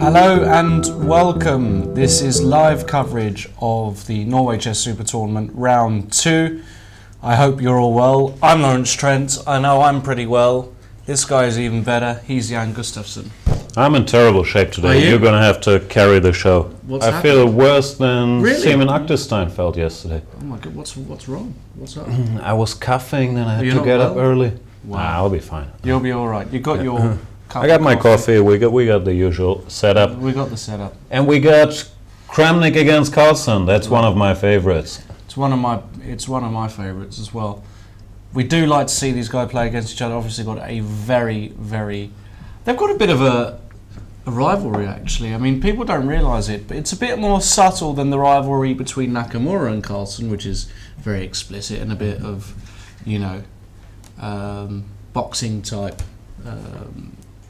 Hello and welcome. This is live coverage of the Norway Chess Super Tournament Round 2. I hope you're all well. I'm Lawrence Trent. I know I'm pretty well. This guy is even better. He's Jan Gustafsson. I'm in terrible shape today. You're going to have to carry the show. What's feel worse than Really? Agdestein felt yesterday. Oh my God, what's wrong? What's up? I was coughing, then I had You're to not get well? up early. Wow. I'll be fine. You'll be all right. You got your cup I got of my coffee. We got the usual setup. We got the setup. And we got Kramnik against Carlsen. That's one of my favorites. It's one of my favourites as well. We do like to see these guys play against each other. Obviously, got a they've got a bit of a rivalry actually. I mean, people don't realise it, but it's a bit more subtle than the rivalry between Nakamura and Carlsen, which is very explicit and a bit of, boxing type.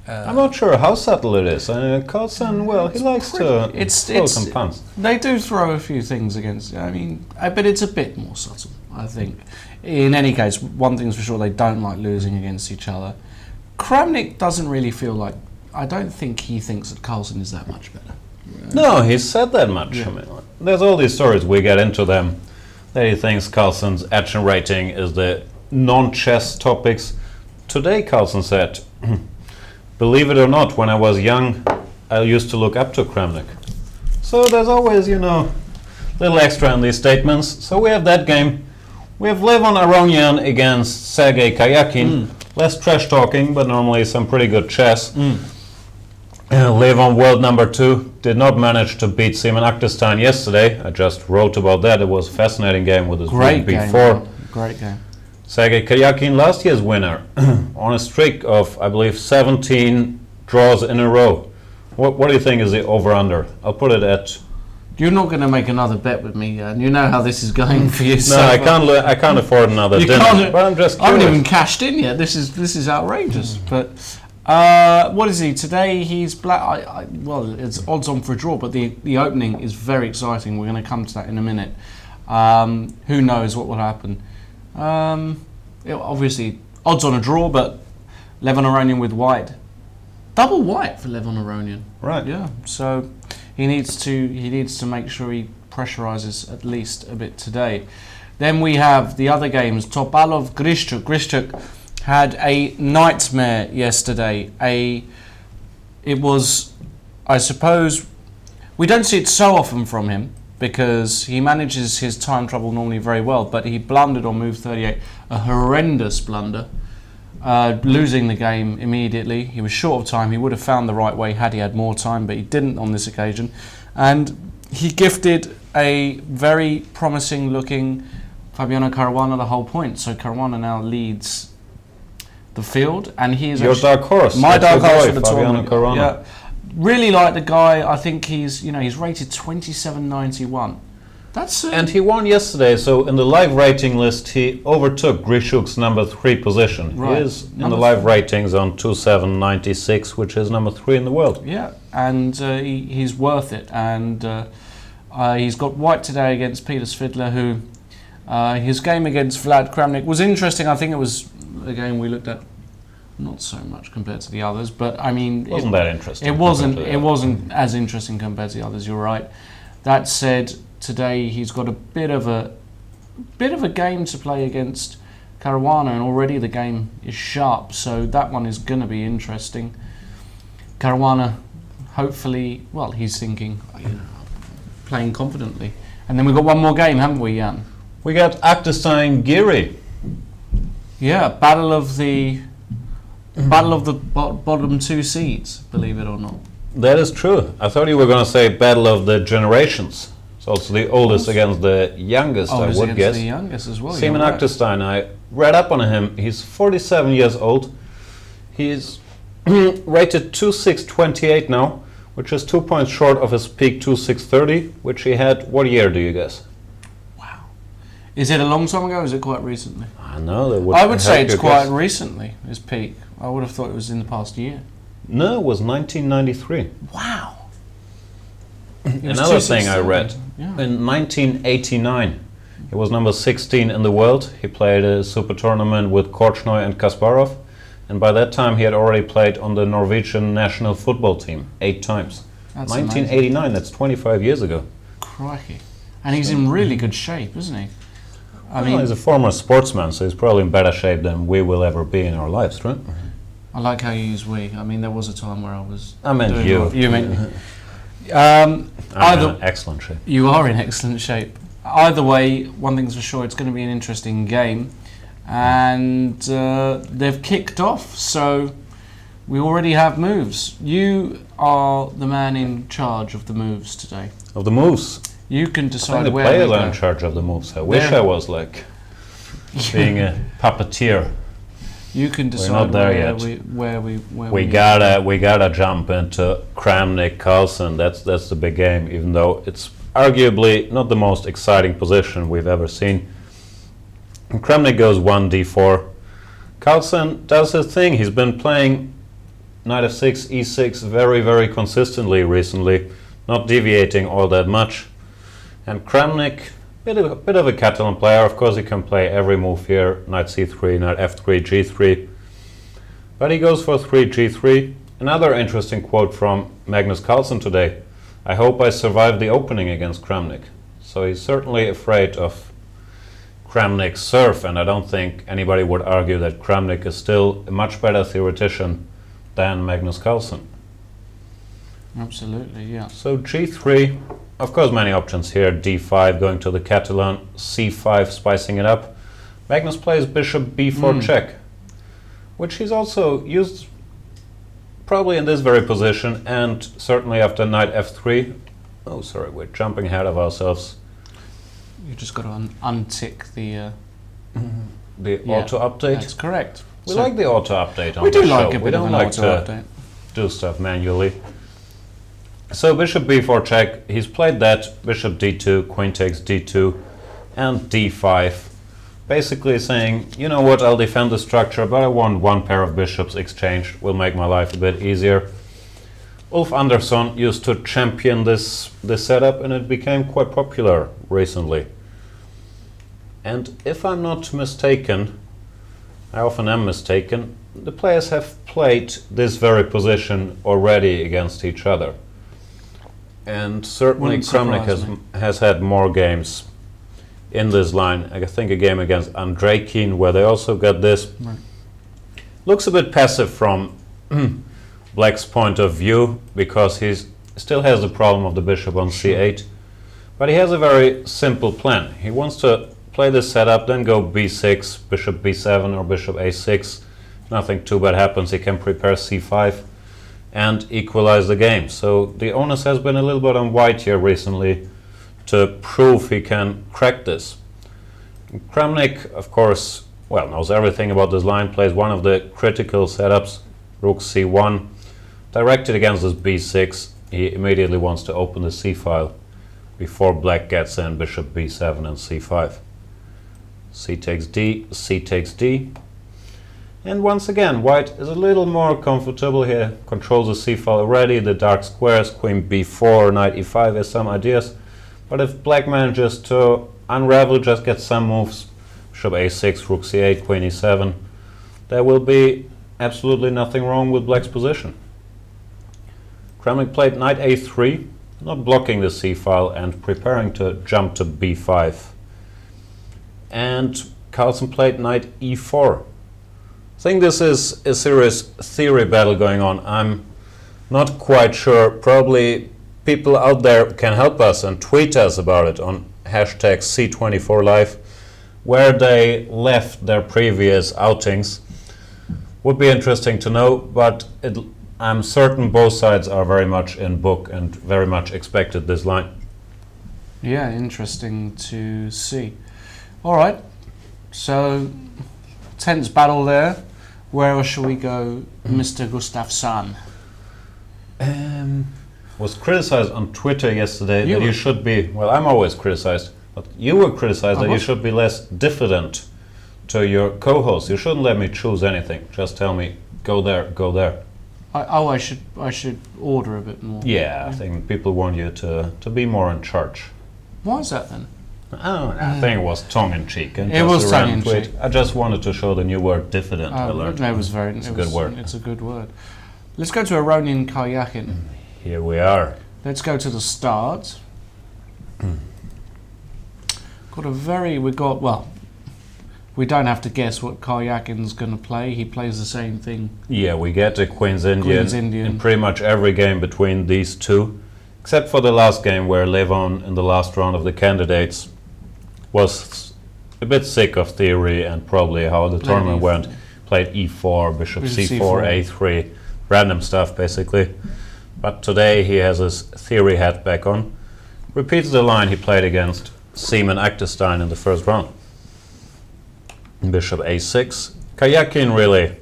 I'm not sure how subtle it is. Carlsen, well, he likes to throw some punch. They do throw a few things against. But it's a bit more subtle, I think. In any case, one thing's for sure: they don't like losing against each other. Kramnik doesn't really feel like. I don't think he thinks that Carlsen is that much better. No, he said that much. Yeah. I mean, there's all these stories, we get into them, that he thinks Carlsen's action rating is the non-chess topics. Today Carlsen said, believe it or not, when I was young, I used to look up to Kramnik. So there's always, little extra in these statements. So we have that game. We have Levon Aronian against Sergei Karjakin. Less trash talking, but normally some pretty good chess. Levon, world number 2, did not manage to beat Agdestein yesterday. I just wrote about that. It was a fascinating game with his Great win game. before. Great game. Sergei Karjakin, last year's winner, on a streak of, I believe, 17 draws in a row. What do you think is the over-under? I'll put it at... You're not going to make another bet with me, and you know how this is going for you. No, I can't afford another dinner. But I'm just curious. I haven't even cashed in yet. This is outrageous. But what is he today? He's black. Well, it's odds on for a draw, but the opening is very exciting. We're going to come to that in a minute. Who knows what will happen? Obviously, odds on a draw, but Levon Aronian with white, double white for Levon Aronian. Right. Yeah. So. He needs to make sure he pressurizes at least a bit today. Then we have the other games. Topalov, Grischuk. Grischuk had a nightmare yesterday. It was, I suppose, we don't see it so often from him because he manages his time trouble normally very well, but he blundered on move 38, a horrendous blunder. Losing the game immediately. He was short of time. He would have found the right way had he had more time, but he didn't on this occasion. And he gifted a very promising looking Fabiano Caruana the whole point. So Caruana now leads the field, and he is your dark horse. My dark horse for the Fabiano tournament. Caruana. Yeah, really like the guy. I think he's rated 27.91. And he won yesterday, so in the live rating list he overtook Grischuk's number 3 position. Right. He is in the live ratings on 27.96, which is number 3 in the world. Yeah, and he's worth it. And he's got white today against Peter Svidler, who his game against Vlad Kramnik was interesting. I think it was a game we looked at not so much compared to the others, but I mean, wasn't that interesting. It wasn't as interesting compared to the others. You're right. That said, today he's got a bit of a game to play against Caruana, and already the game is sharp, so that one is going to be interesting. Caruana, hopefully, well, he's thinking, playing confidently. And then we've got one more game, haven't we, Jan? We got Agdestein Giri. Yeah, battle of the bottom 2 seeds, believe it or not. That is true. I thought you were going to say battle of the generations. It's also the oldest against the youngest, I would guess. The youngest as well. Agdestein, I read up on him. He's 47 years old. He's rated 2628 now, which is 2 points short of his peak 2630, which he had. What year do you guess? Wow. Is it a long time ago or is it quite recently? I know. I would say it's quite recently, his peak. I would have thought it was in the past year. No, it was 1993. Wow. Another thing I read, yeah. In 1989, he was number 16 in the world. He played a super tournament with Korchnoi and Kasparov, and by that time he had already played on the Norwegian national football team 8 times. That's 1989, that's 25 years ago. Crikey. And he's in really good shape, isn't he? Well, he's a former sportsman, so he's probably in better shape than we will ever be in our lives, right? I like how you use we. I mean, there was a time where I was. I meant doing you. what you meant. I'm in excellent shape. You are in excellent shape. Either way, one thing's for sure, it's going to be an interesting game. And they've kicked off, so we already have moves. You are the man in charge of the moves today. Of the moves? You can I decide think the where players we are go. in charge of the moves. I wish I was like being a puppeteer. You can decide not there yet. we gotta jump into Kramnik Carlsen. That's the big game, even though it's arguably not the most exciting position we've ever seen. And Kramnik goes 1d4. Carlsen does his thing. He's been playing knight f6, e6 very, very consistently recently, not deviating all that much. And Kramnik, bit of a Catalan player. Of course, he can play every move here: knight c3, knight f3, g3. But he goes for 3 g3. Another interesting quote from Magnus Carlsen today: "I hope I survive the opening against Kramnik." So he's certainly afraid of Kramnik's serve, and I don't think anybody would argue that Kramnik is still a much better theoretician than Magnus Carlsen. Absolutely, yeah. So g3, of course many options here. d5 going to the Catalan, c5 spicing it up. Magnus plays bishop b4 check, which he's also used probably in this very position, and certainly after knight f3. Oh, sorry, we're jumping ahead of ourselves. You just got to untick the auto update. That's correct. We like the auto update on we the do show. like a We bit of don't an like auto to update. do stuff manually. So bishop b4 check, he's played that, bishop d2, queen takes d2, and d5. Basically saying, you know what, I'll defend the structure, but I want one pair of bishops exchanged, will make my life a bit easier. Ulf Andersson used to champion this setup, and it became quite popular recently. And if I'm not mistaken, I often am mistaken, the players have played this very position already against each other. And certainly Kramnik has had more games in this line. I think a game against Andreikin where they also got this. Right. Looks a bit passive from Black's point of view, because he still has the problem of the bishop on c8. But he has a very simple plan. He wants to play this setup, then go b6, bishop b7 or bishop a6. Nothing too bad happens. He can prepare c5 and equalize the game. So the onus has been a little bit on white here recently to prove he can crack this. Kramnik, of course, well, knows everything about this line, plays one of the critical setups, rook c1. Directed against this b6, he immediately wants to open the c-file before Black gets in bishop b7 and c5. C takes d, c takes d. And once again, white is a little more comfortable here, controls the c-file already, the dark squares, queen b4, knight e5 has some ideas. But if Black manages to unravel, just get some moves, bishop a6, rook c8, queen e7, there will be absolutely nothing wrong with Black's position. Kramnik played knight a3, not blocking the c-file and preparing to jump to b5. And Carlsen played knight e4. I think this is a serious theory battle going on. I'm not quite sure. Probably people out there can help us and tweet us about it on hashtag C24Live, where they left their previous outings. Would be interesting to know, but I'm certain both sides are very much in book and very much expected this line. Yeah, interesting to see. All right, so tense battle there. Where else shall we go, Mr. Gustafsson? Was criticized on Twitter yesterday that you should be, well, I'm always criticized, but you were criticized that you should be less diffident to your co-host. You shouldn't let me choose anything. Just tell me, go there, go there. I should order a bit more. Yeah, I think people want you to be more in charge. Why is that then? I think it was tongue-in-cheek. It was tongue-in-cheek. I just wanted to show the new word diffident. I learned. It's a good word. It's a good word. Let's go to Aronian Karjakin. Here we are. Let's go to the start. We don't have to guess what Karjakin's going to play. He plays the same thing. Yeah, we get a Queen's Indian in pretty much every game between these two, except for the last game where Levon in the last round of the candidates was a bit sick of theory and probably how the tournament went. Played e4, bishop c4, a3, random stuff basically. But today he has his theory hat back on. Repeats the line he played against Seaman Agdestein in the first round. Bishop a6. Karjakin really,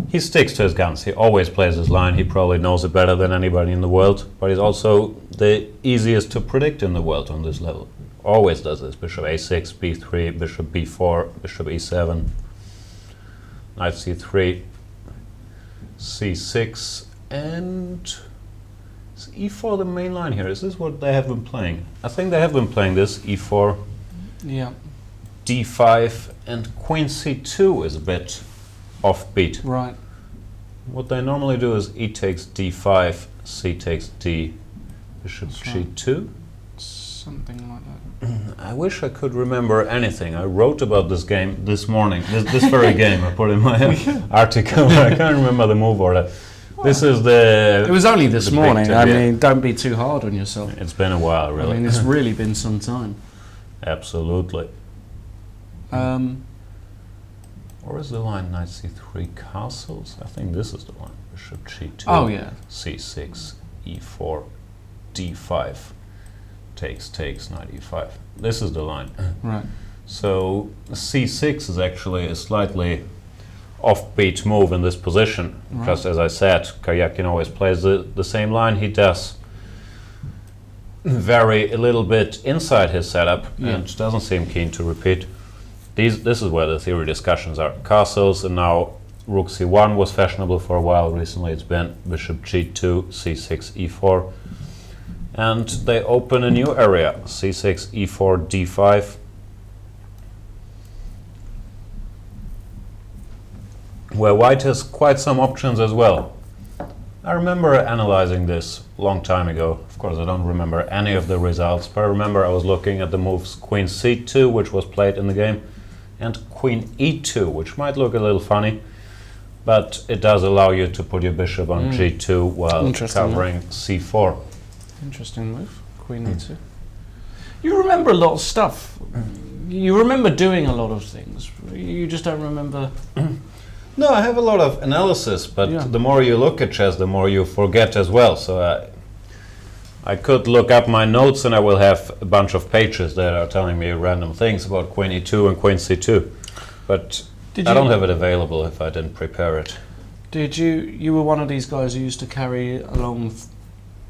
he sticks to his guns. He always plays his line. He probably knows it better than anybody in the world. But he's also the easiest to predict in the world on this level. Always does this. Bishop a6, b3, bishop b4, bishop e7, knight c3, c6, and is e4 the main line here? Is this what they have been playing? I think they have been playing this, e4. Yeah. d5 and queen c2 is a bit offbeat. Right. What they normally do is e takes d5, c takes d, bishop g2. Something like that. I wish I could remember anything. I wrote about this game this morning, this very game. I put in my article, but I can't remember the move order. This is the... It was only this morning. I mean, don't be too hard on yourself. It's been a while, really. I mean, it's really been some time. Absolutely. Or is the line knight c3 castles? I think this is the line. Bishop g2. Oh, yeah. c6, e4, d5. Takes, knight e5. This is the line. Right. So c6 is actually a slightly offbeat move in this position. Right. Because as I said, Karjakin always plays the same line. He does vary a little bit inside his setup and doesn't seem keen to repeat. This is where the theory discussions are. Castles, and now rook c1 was fashionable for a while. Recently it's been bishop g2, c6, e4. And they open a new area, c6, e4, d5. Where white has quite some options as well. I remember analyzing this a long time ago. Of course, I don't remember any of the results, but I remember I was looking at the moves queen c2, which was played in the game, and queen e2, which might look a little funny, but it does allow you to put your bishop on g2 while covering c4. Interesting move, queen e2. You remember a lot of stuff. You remember doing a lot of things. You just don't remember... No, I have a lot of analysis, but the more you look at chess, the more you forget as well. So I could look up my notes and I will have a bunch of pages that are telling me random things about queen e2 and queen c2. But I don't have it available if I didn't prepare it. Did you were one of these guys who used to carry along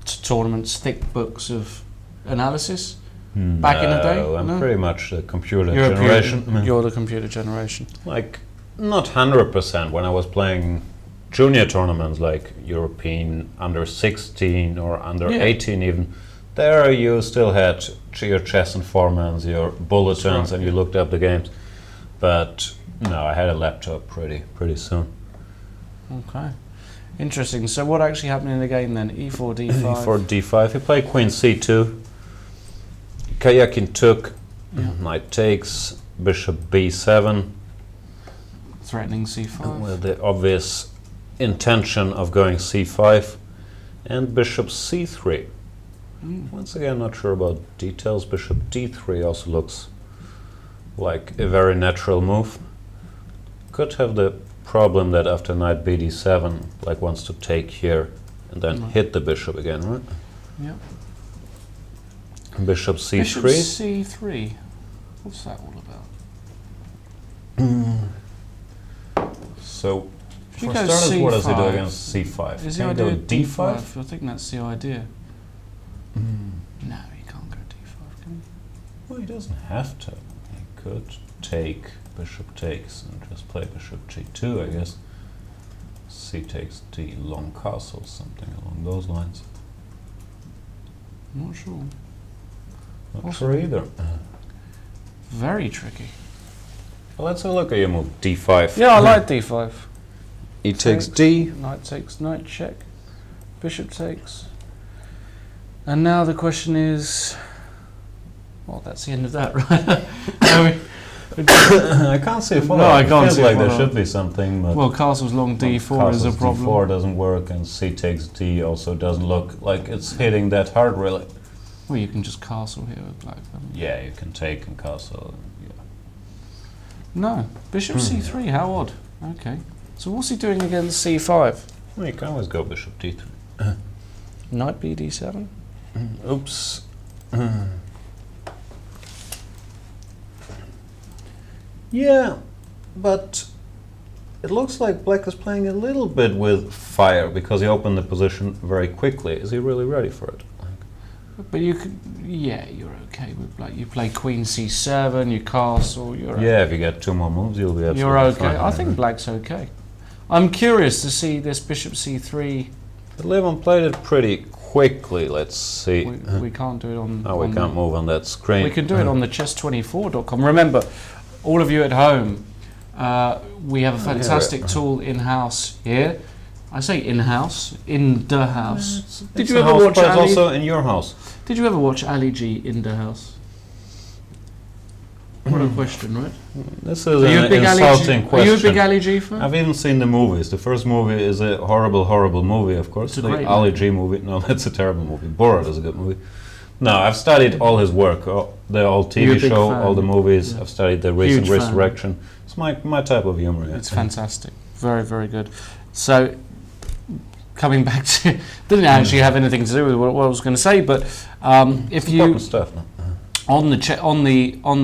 to tournaments thick books of analysis back in the day? I'm pretty much the computer generation. You're the computer generation. Like, not 100%. When I was playing junior tournaments like European under 16 or under 18 even, there you still had your chess informants, your bulletins, and you looked up the games. But no, I had a laptop pretty soon. Okay. Interesting. So what actually happened in the game then? E4, d5? E4, d5. He played queen c2. Karjakin took, knight takes, bishop b7. Threatening c5. With the obvious intention of going c5. And bishop c3. Once again, not sure about details. Bishop d3 also looks like a very natural move. Could have the problem that after knight bd7, black wants to take here and then hit the bishop again, right? Yeah. Bishop c3. Bishop c3. What's that all about? So, for starters, what does he do against c5? Is the idea d5? I think that's the idea. No, he can't go d5, can he? Well, he doesn't have to. He could take bishop takes and just play bishop g2, I guess. C takes d, long castle, something along those lines. I'm not sure. Not sure either. Very tricky. Well, let's have a look at your move, d5. Yeah, I like d5. E takes d. Knight takes knight check. Bishop takes. And now the question is, well, that's the end of that, right? I can't see a follow-up. No, I can't feels see a like there follow-up. should be something, but Well, castle's long d4 is a Castle's problem. d4 doesn't work, and c takes d also doesn't look like it's hitting that hard, really. Well, you can just castle here with black. Yeah, you can take and castle. Yeah. No, bishop c3, how odd. Okay. So what's he doing against c5? Well, you can always go bishop d3. Knight b d7? Oops. Yeah, but it looks like black is playing a little bit with fire because he opened the position very quickly. Is he really ready for it? But you could, yeah, you're okay with black. You play queen c7, you castle, you're Yeah, if you get 2 more moves, you'll be absolutely you're okay. fine. I think black's okay. I'm curious to see this bishop c3. But Levon played it pretty quickly. Let's see. We can't do it on. No, we on can't move on that screen. We can do it on the chess24.com. Remember, all of you at home, we have a fantastic tool in-house here. I say in-house, in the house. Did you ever watch Ali? Also in your house. Did you ever watch Ali G in the house? What a question, right? This is an insulting question. Are you a big Ali G fan? I've even seen the movies. The first movie is a horrible, horrible movie, of course. It's a The great Ali movie. G movie. No, that's a terrible movie. Borat is a good movie. No, I've studied all his work, the old You're a TV big show, fan. all the movies. Yeah. I've studied the recent Huge fan. Resurrection. It's my type of humor. Yeah. It's fantastic. Very, very good. So, coming back to... didn't actually have anything to do with what I was going to say, but if you... Important stuff. No? On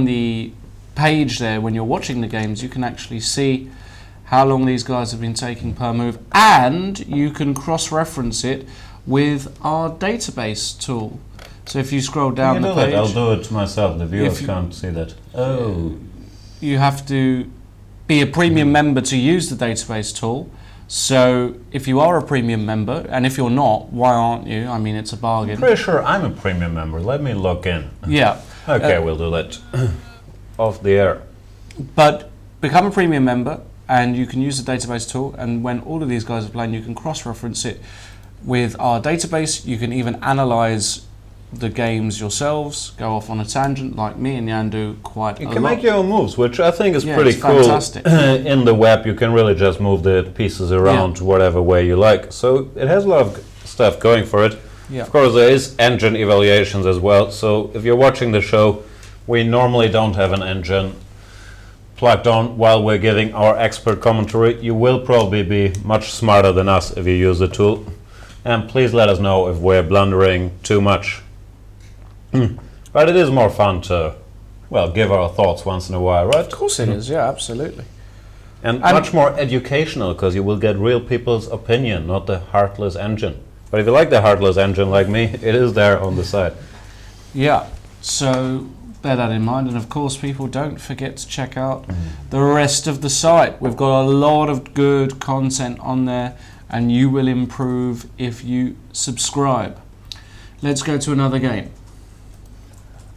the page there, when you're watching the games, you can actually see how long these guys have been taking per move, and you can cross-reference it with our database tool. So if you scroll down Can you the do that? page, I'll do it myself. The viewers If you- can't see that. Oh. you have to be a premium member to use the database tool. So if you are a premium member, and if you're not, why aren't you? I mean, it's a bargain. Pretty sure I'm a premium member. Let me log in. Yeah. Okay, we'll do that. Off the air. But become a premium member, and you can use the database tool, and when all of these guys are playing, you can cross-reference it with our database. You can even analyze the games yourselves, go off on a tangent like me and Jan do quite a You lot. can make your own moves, which I think is Yeah, pretty it's cool. fantastic. In the web, you can really just move the pieces around whatever way you like. So it has a lot of stuff going for it. Yeah. Of course, there is engine evaluations as well. So if you're watching the show, we normally don't have an engine plugged on while we're giving our expert commentary. You will probably be much smarter than us if you use the tool. And please let us know if we're blundering too much. But it is more fun to, well, give our thoughts once in a while, right? Of course it is, yeah, absolutely. And much more educational, because you will get real people's opinion, not the heartless engine. But if you like the heartless engine like me, it is there on the side. Yeah, so bear that in mind. And of course, people, don't forget to check out the rest of the site. We've got a lot of good content on there, and you will improve if you subscribe. Let's go to another game.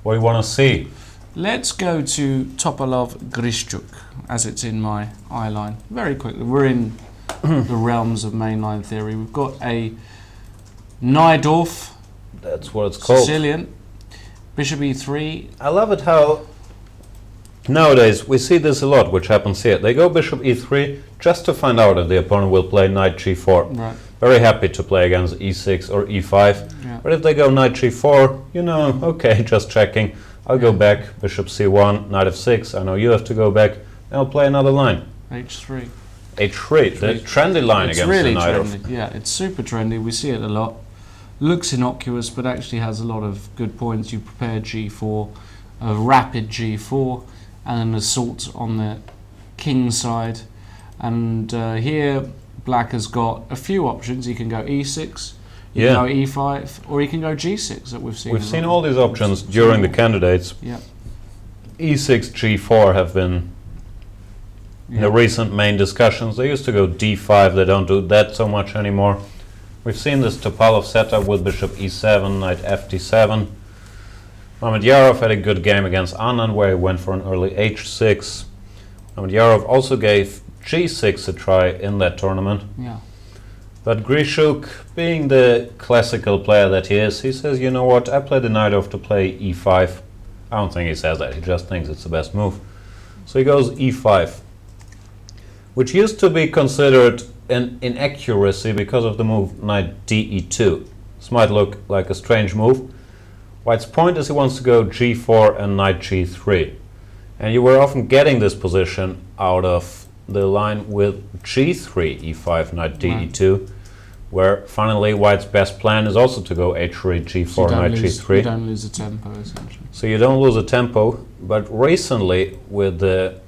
What do you want to see? Let's go to Topalov Grischuk, as it's in my eye line. Very quickly, we're in the realms of mainline theory. We've got a Najdorf, That's what it's called. Sicilian, Bishop e3. I love it how nowadays we see this a lot, which happens here. They go bishop e3 just to find out if the opponent will play knight g4. Right. Very happy to play against e6 or e5. Yeah. But if they go knight g4, you know, okay, just checking. I'll go back, bishop c1, knight f6. I know you have to go back. And I'll play another line. h3. h3, the trendy line It's against really the knight. trendy. Yeah, it's super trendy. We see it a lot. Looks innocuous, but actually has a lot of good points. You prepare g4, a rapid g4, and an assault on the king side. And here, black has got a few options. He can go e6, you can go e5, or he can go g6 that we've seen. We've seen all these options during the candidates. Yeah. e6, g4 have been in the recent main discussions. They used to go d5, they don't do that so much anymore. We've seen this Topalov setup with bishop e7, knight fd7. Mamedyarov had a good game against Anand where he went for an early h6. Mamedyarov also gave g6 a try in that tournament. Yeah. But Grischuk, being the classical player that he is, he says, you know what, I play the knight off to play e5. I don't think he says that, he just thinks it's the best move. So he goes e5, which used to be considered an inaccuracy because of the move knight de2. This might look like a strange move. White's point is he wants to go g4 and knight g3. And you were often getting this position out of the line with g3, e5, knight de2, where finally White's best plan is also to go h3, g4, So knight g3. you don't lose the tempo, essentially. So you don't lose a tempo, but recently with the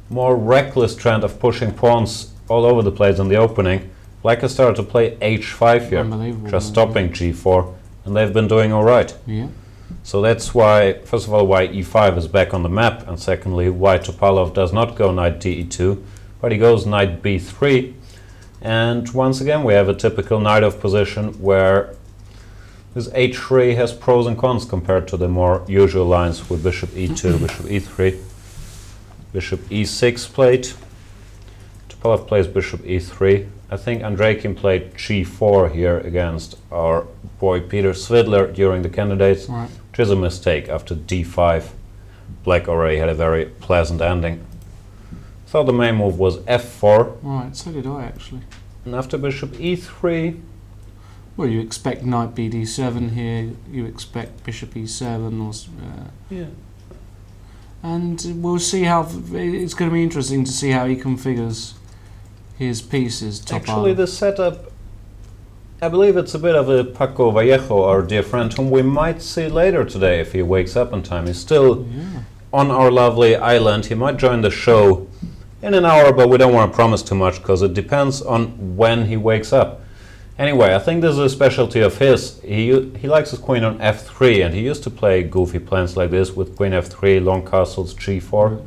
more reckless trend of pushing pawns all over the place in the opening, Black has started to play h5 here, Unbelievable, just stopping g4, and they've been doing all right. Yeah. So that's why, first of all, why e5 is back on the map, and secondly, why Topalov does not go knight de2, but he goes knight b3. And once again, we have a typical knight off position where this h3 has pros and cons compared to the more usual lines with bishop e2, bishop e3, bishop e6 played. Topalov plays bishop e3. I think Andreikin played g4 here against our boy Peter Svidler during the candidates, Right. which is a mistake. After d5, Black already had a very pleasant ending. So the main move was f4, Right, so did I actually. and after bishop e3, Well, you expect knight bd7 here, you expect bishop e7, yeah. and we'll see how, it's going to be interesting to see how he configures his pieces. Actually, the setup, I believe it's a bit of a Paco Vallejo, our dear friend, whom we might see later today if he wakes up in time. He's still Yeah. on our lovely island. He might join the show in an hour, but we don't want to promise too much because it depends on when he wakes up. Anyway, I think this is a specialty of his. He likes his queen on f3, and he used to play goofy plans like this with queen f3, long castles, g4.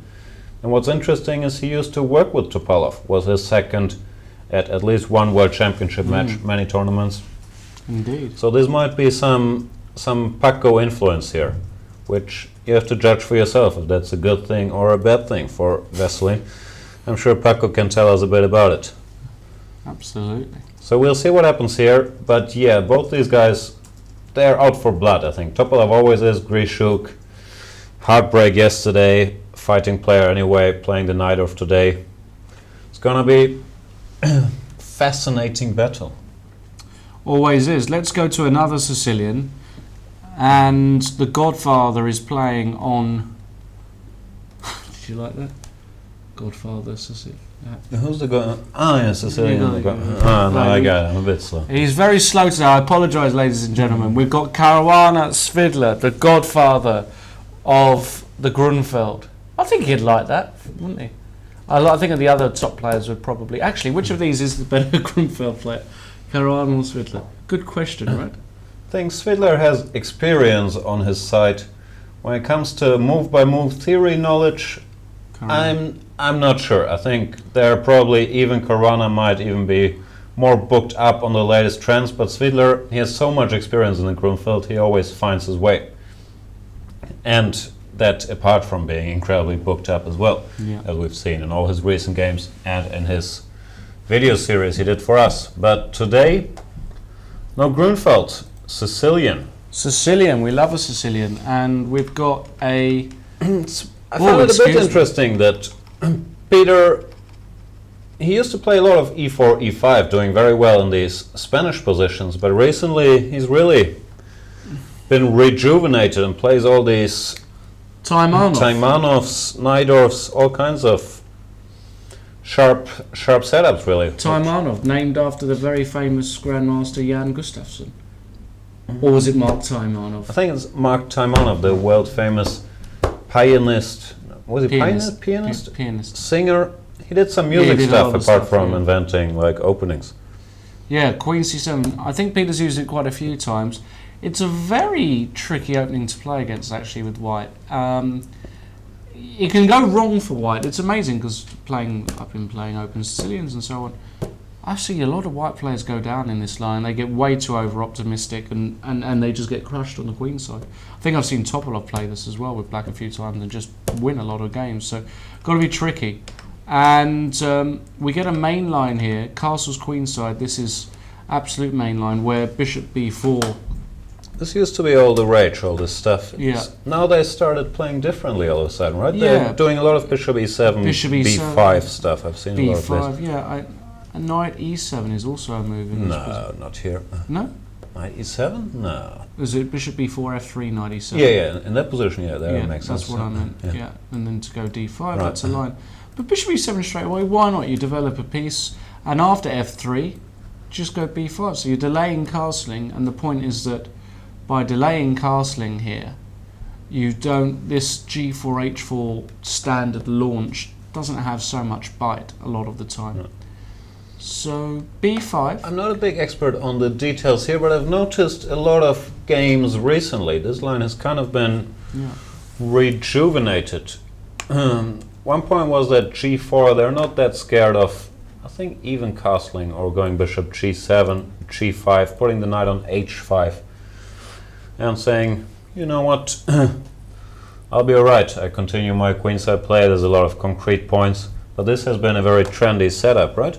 And what's interesting is he used to work with Topalov, was his second at least one World Championship match, many tournaments. Indeed. So this might be some Paco influence here, which you have to judge for yourself if that's a good thing or a bad thing for Vesely. I'm sure Paco can tell us a bit about it. Absolutely. So we'll see what happens here, but yeah, both these guys, they're out for blood, I think. Topalov always is, Grischuk, heartbreak yesterday, fighting player anyway, playing the knight of today. It's gonna be fascinating battle. Always is. Let's go to another Sicilian, and the Godfather is playing on. Did you like that? Godfather Sicilian. Who's the guy? Ah, yes, Sicilian. You got it. Ah, no, Right, I got it. I'm a bit slow. He's very slow today. I apologise, ladies and gentlemen. We've got Caruana Svidler, the Godfather of the Grunfeld. I think he'd like that, wouldn't he? I think the other top players would probably. Actually, which of these is the better Grunfeld player? Caruana or Svidler? Good question, right? I think Svidler has experience on his side. When it comes to move-by-move theory knowledge, I'm not sure. I think there probably even Caruana might even be more booked up on the latest trends, but Svidler, he has so much experience in the Grunfeld, he always finds his way. And that apart from being incredibly booked up as well, as we've seen in all his recent games and in his video series he did for us. But today, no Grunfeld, Sicilian. Sicilian, we love a Sicilian, and we've got a. I found it a bit interesting that Peter, he used to play a lot of e4, e5, doing very well in these Spanish positions, but recently he's really been rejuvenated and plays all these Taimanovs, Najdorfs, all kinds of sharp setups, really. Taimanov, named after the very famous Grandmaster Jan Gustafsson. Or was it Mark Taimanov? I think it's Mark Taimanov, the world famous pianist. Was he pianist? Pianist. Singer. He did some music he did stuff all the apart stuff, from yeah. inventing like openings. Yeah, Queen C7. I think Peter's used it quite a few times. It's a very tricky opening to play against, actually, with White. It can go wrong for White. It's amazing because I've been playing open Sicilians and so on. I see a lot of White players go down in this line. They get way too over-optimistic and they just get crushed on the Queen side. I think I've seen Topalov play this as well with Black a few times and just win a lot of games. So, got to be tricky. And we get a main line here, castle's queenside. This is absolute main line where bishop b4. This used to be all the rage, all this stuff. Yeah. Now they started playing differently all of a sudden, right? Yeah. They're doing a lot of bishop e7, Bishop b5 stuff. I've seen a lot of b5, this. yeah. A knight e7 is also a move in this position. No, not here. No? Knight e7? No. Is it bishop b4, f3, knight e7? Yeah, in that position, yeah, that Yeah, makes sense. that's what I meant. Yeah. Yeah, and then to go d5, Right. that's a line. But bishop e7 straight away, why not? You develop a piece, and after f3, just go b5. So you're delaying castling, and the point is that by delaying castling here, you don't. This g4 h4 standard launch doesn't have so much bite a lot of the time. No. So b5. I'm not a big expert on the details here, but I've noticed a lot of games recently. This line has kind of been rejuvenated. One point was that g4, they're not that scared of, I think, even castling or going bishop g7, g5, putting the knight on h5, and saying, you know what, I'll be alright. I continue my queenside play. There's a lot of concrete points, but this has been a very trendy setup, right?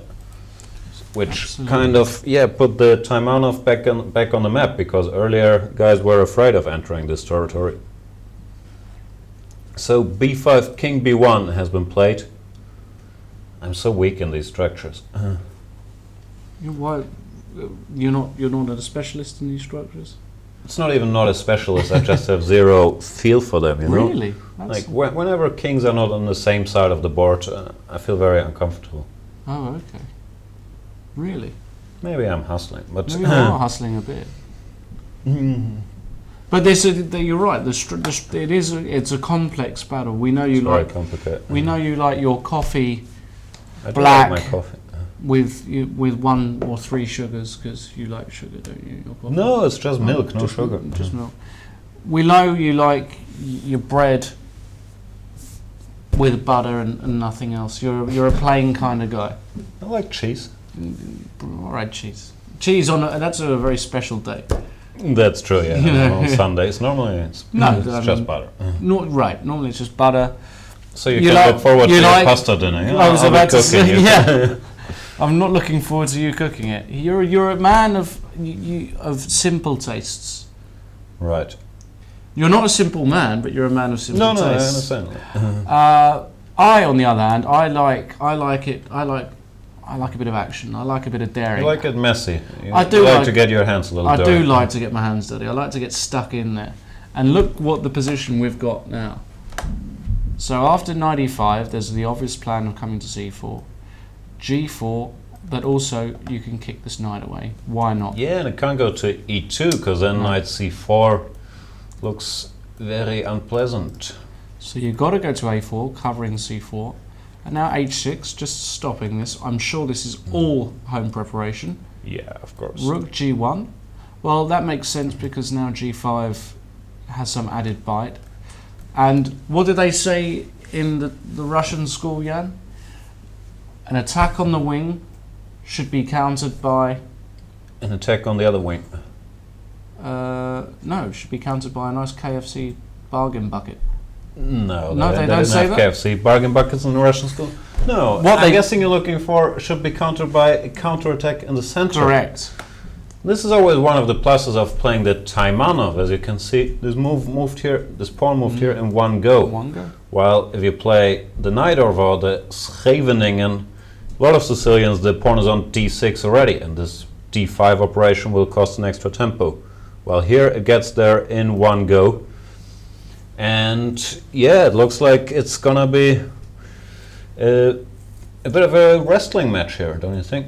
Which Absolutely. kind of put the Taimanov back on the map, because earlier guys were afraid of entering this territory. So b5, king b1 has been played. I'm so weak in these structures. Why? You're not a specialist in these structures. It's not even not a specialist. I just have zero feel for them. You know, Really? like whenever kings are not on the same side of the board, I feel very uncomfortable. Oh, okay. Really? Maybe I'm hustling, but Maybe you are hustling a bit. But you're right. It's a complex battle. We know you very like. complicated. We know you like your coffee I do black. like my coffee. with 1 or 3 sugars, because you like sugar, don't you? Your coffee? No, it's just milk, no just sugar. Just milk. We know you like your bread with butter and nothing else. You're a plain kind of guy. I like cheese. All right, cheese. Cheese that's a very special day. That's true, yeah. Yeah. On Sundays, normally it's just butter. Not right. Normally it's just butter. So you can look forward to your pasta dinner. Yeah? I was I'll be about to say, cooking it. yeah. I'm not looking forward to you cooking it. You're a man of simple tastes. Right. You're not a simple man, but you're a man of simple No, I tastes. understand. I, on the other hand, I like a bit of action. I like a bit of daring. You like it messy. I do you like like- to get your hands a little I dirty. do like to get my hands dirty. I like to get stuck in there. And look what the position we've got now. So after knight e5, there's the obvious plan of coming to c4, g4, but also you can kick this knight away. Why not? Yeah, and it can't go to e2, because then knight c4 looks very unpleasant. So you've got to go to a4, covering c4. And now h6, just stopping this. I'm sure this is all home preparation. Yeah, of course. Rook g1. Well, that makes sense because now g5 has some added bite. And what did they say in the Russian school, Jan? An attack on the wing should be countered by... An attack on the other wing. No, should be countered by a nice KFC bargain bucket. No, they don't say have that? KFC bargain buckets in the Russian school. No, What I'm they- guessing you're looking for should be countered by a counterattack in the center. Correct. This is always one of the pluses of playing the Taimanov. As you can see, this pawn moved here in one go. One go. While if you play the Najdorf or the Scheveningen, a lot of Sicilians, the pawn is on d6 already, and this d5 operation will cost an extra tempo. While here it gets there in one go. And yeah, it looks like it's gonna be a bit of a wrestling match here, don't you think?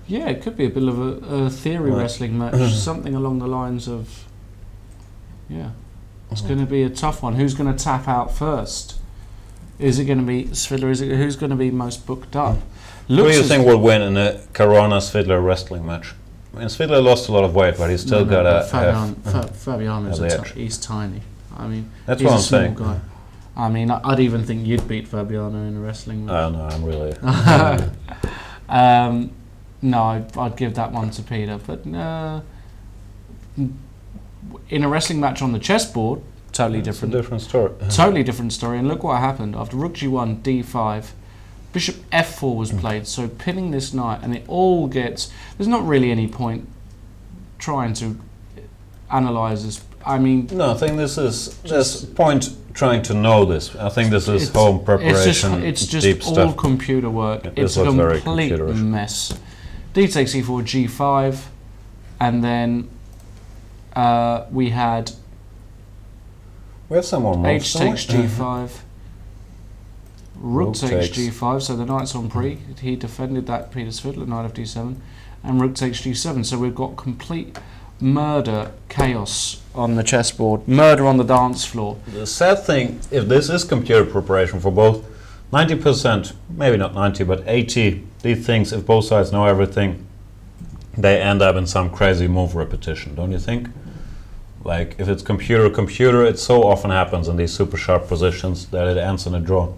Yeah, it could be a bit of a theory Right. wrestling match, something along the lines of, yeah, it's going to be a tough one. Who's going to tap out first? Is it going to be Svidler? Who's going to be most booked up? Who do Looks you as- think will win in a Caruana Svidler wrestling match? I mean, Svidler lost a lot of weight, but he's still got but a Fabiano's have the edge. he's tiny. I mean, That's he's what a I'm small saying. guy. I mean, I'd even think you'd beat Fabiano in a wrestling match. Oh no, I'm really. No, I'd give that one to Peter. But in a wrestling match on the chessboard, totally It's a different. different story. Totally different story. And look what happened after Rook G1, D5. Bishop f4 was played, so pinning this knight, and it all gets... There's not really any point trying to analyse this. I mean... No, I think there's point trying to know this. I think this is home preparation, It's just deep all stuff. computer work. Yeah, it's a complete mess. D takes e4, g5, and then we had We have some more moves. h takes g5, rook takes g5, so the knight's on pre. He defended that, Peter Svidler, knight of d7, and rook takes g7. So we've got complete murder, chaos on the chessboard, murder on the dance floor. The sad thing, if this is computer preparation for both, 90%, maybe not 90, but 80, these things, if both sides know everything, they end up in some crazy move repetition, don't you think? Like, if it's computer, it so often happens in these super sharp positions that it ends in a draw.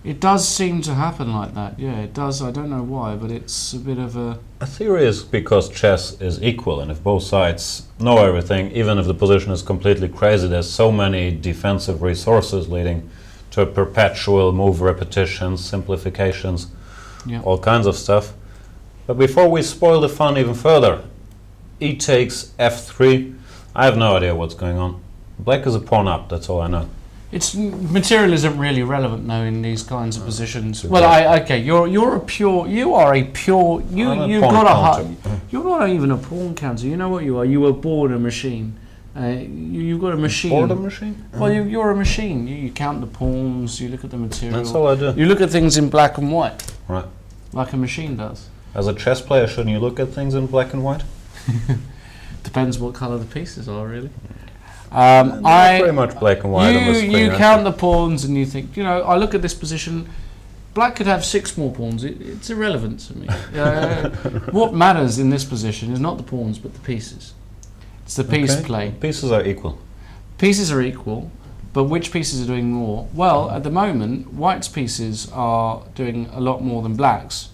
It does seem to happen like that, yeah, it does. I don't know why, but it's a bit of a... A theory is because chess is equal, and if both sides know everything, even if the position is completely crazy, there's so many defensive resources leading to perpetual move repetitions, simplifications, all kinds of stuff. But before we spoil the fun even further, e takes f3. I have no idea what's going on. Black is a pawn up, that's all I know. It's material isn't really relevant now in these kinds of positions. Well, okay, you're a pure. You are a pure. You've got a. You're not even a pawn counter. You know what you are. You were born a machine. You've got a machine. Board a machine? Well, you're a machine. You count the pawns. You look at the material. That's all I do. You look at things in black and white. Right. Like a machine does. As a chess player, shouldn't you look at things in black and white? Depends what colour the pieces are, really. Pretty much black and white on the screen. You count the pawns and you think, I look at this position, black could have 6 more pawns. It's irrelevant to me. What matters in this position is not the pawns but the pieces. It's the piece play. Pieces are equal. Pieces are equal, but which pieces are doing more? Well, at the moment, white's pieces are doing a lot more than black's.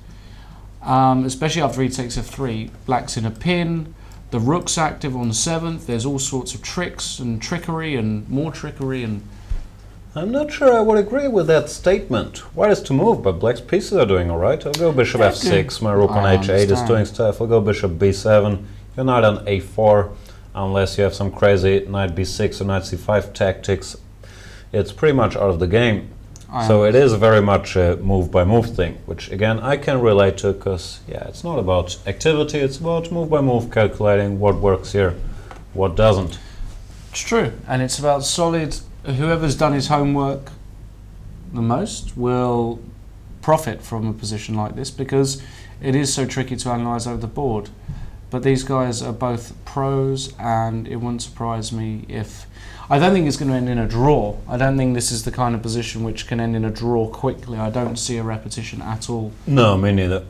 Especially after e takes f3, black's in a pin. The rook's active on 7th. There's all sorts of tricks and trickery and more trickery. And I'm not sure I would agree with that statement. White is to move, but black's pieces are doing all right. I'll go bishop f6. My rook on h8 is doing stuff. I'll go bishop b7. Your knight on a4, unless you have some crazy knight b6 or knight c5 tactics. It's pretty much out of the game. So it is very much a move-by-move thing, which again I can relate to because it's not about activity, it's about move-by-move calculating what works here, what doesn't. It's true, and it's about solid. Whoever's done his homework the most will profit from a position like this because it is so tricky to analyse over the board. But these guys are both pros, and it wouldn't surprise me if... I don't think it's going to end in a draw. I don't think this is the kind of position which can end in a draw quickly. I don't see a repetition at all. No, me neither.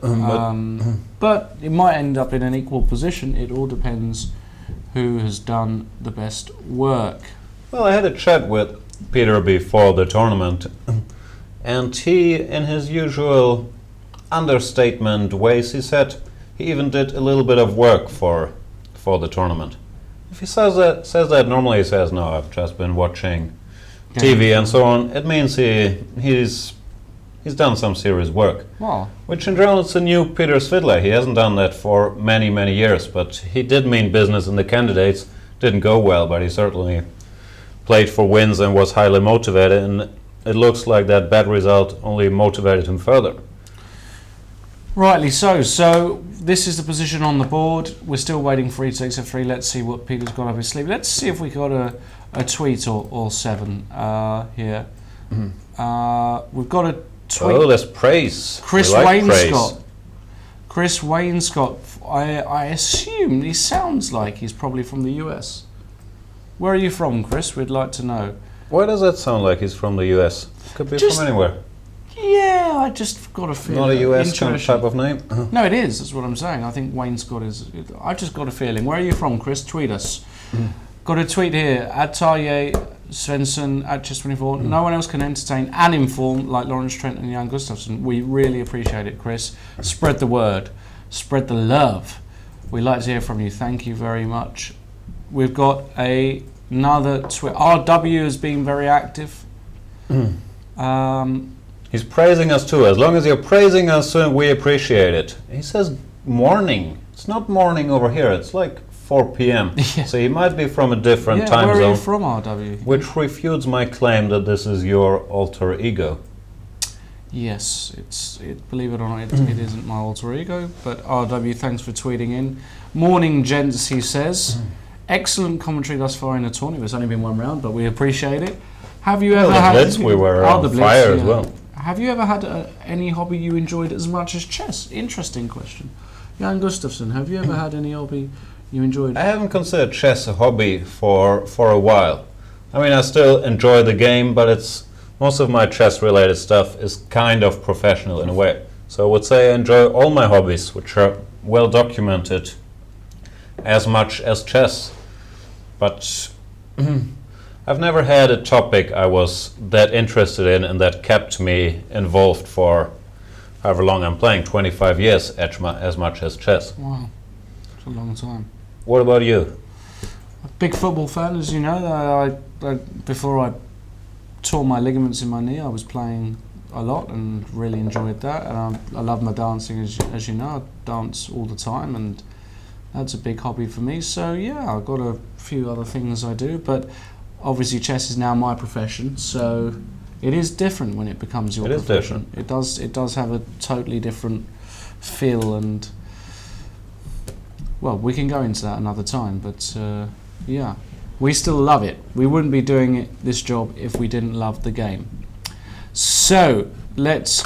But it might end up in an equal position. It all depends who has done the best work. Well, I had a chat with Peter before the tournament, and he, in his usual understatement ways, he said he even did a little bit of work for the tournament. If he says that, normally he says, no, I've just been watching TV and so on. It means he's done some serious work. Wow. Which in general is a new Peter Svidler. He hasn't done that for many, many years, but he did mean business in the candidates. Didn't go well, but he certainly played for wins and was highly motivated, and it looks like that bad result only motivated him further. Rightly so. So this is the position on the board. We're still waiting for e takes f3. Let's see what Peter's got up his sleeve. Let's see if we got a tweet or 7 here. We've got a tweet. Oh, let's praise. Chris Wainscott. Chris Wainscott. I assume he sounds like he's probably from the US. Where are you from, Chris? We'd like to know. Why does that sound like he's from the US? Could be from anywhere. Yeah, I just got a feeling. Not a US kind of type of name? No, it is. That's what I'm saying. I think Wainscott is. I just got a feeling. Where are you from, Chris? Tweet us. Got a tweet here. At Tarje Svensson, at Chess24. No one else can entertain and inform like Lawrence Trent and Jan Gustafsson. We really appreciate it, Chris. Spread the word. Spread the love. We'd like to hear from you. Thank you very much. We've got another tweet. RW has been very active. He's praising us too. As long as you're praising us, we appreciate it. He says morning. It's not morning over here. It's like 4 p.m. Yeah. So he might be from a different time where zone. are you from, RW? Which refutes my claim that this is your alter ego. Yes, believe it or not, it isn't my alter ego. But RW, thanks for tweeting in. Morning, gents, he says. Excellent commentary thus far in the tournament. It's only been one round, but we appreciate it. Have you ever had... The Blitz, we were on Blitz, fire as well. Have you ever had any hobby you enjoyed as much as chess? Interesting question. Jan Gustafsson, have you ever had any hobby you enjoyed? I haven't considered chess a hobby for a while. I mean, I still enjoy the game, but most of my chess-related stuff is kind of professional in a way. So I would say I enjoy all my hobbies, which are well documented, as much as chess. But I've never had a topic I was that interested in and that kept me involved for however long I'm playing, 25 years as much as chess. Wow, it's a long time. What about you? A big football fan, as you know. Before I tore my ligaments in my knee, I was playing a lot and really enjoyed that. And I love my dancing, as you know. I dance all the time, and that's a big hobby for me. So yeah, I've got a few other things I do, but obviously chess is now my profession, so it is different when it becomes your profession. It does have a totally different feel, and well, we can go into that another time, but yeah, we still love it. We wouldn't be doing this job if we didn't love the game. So let's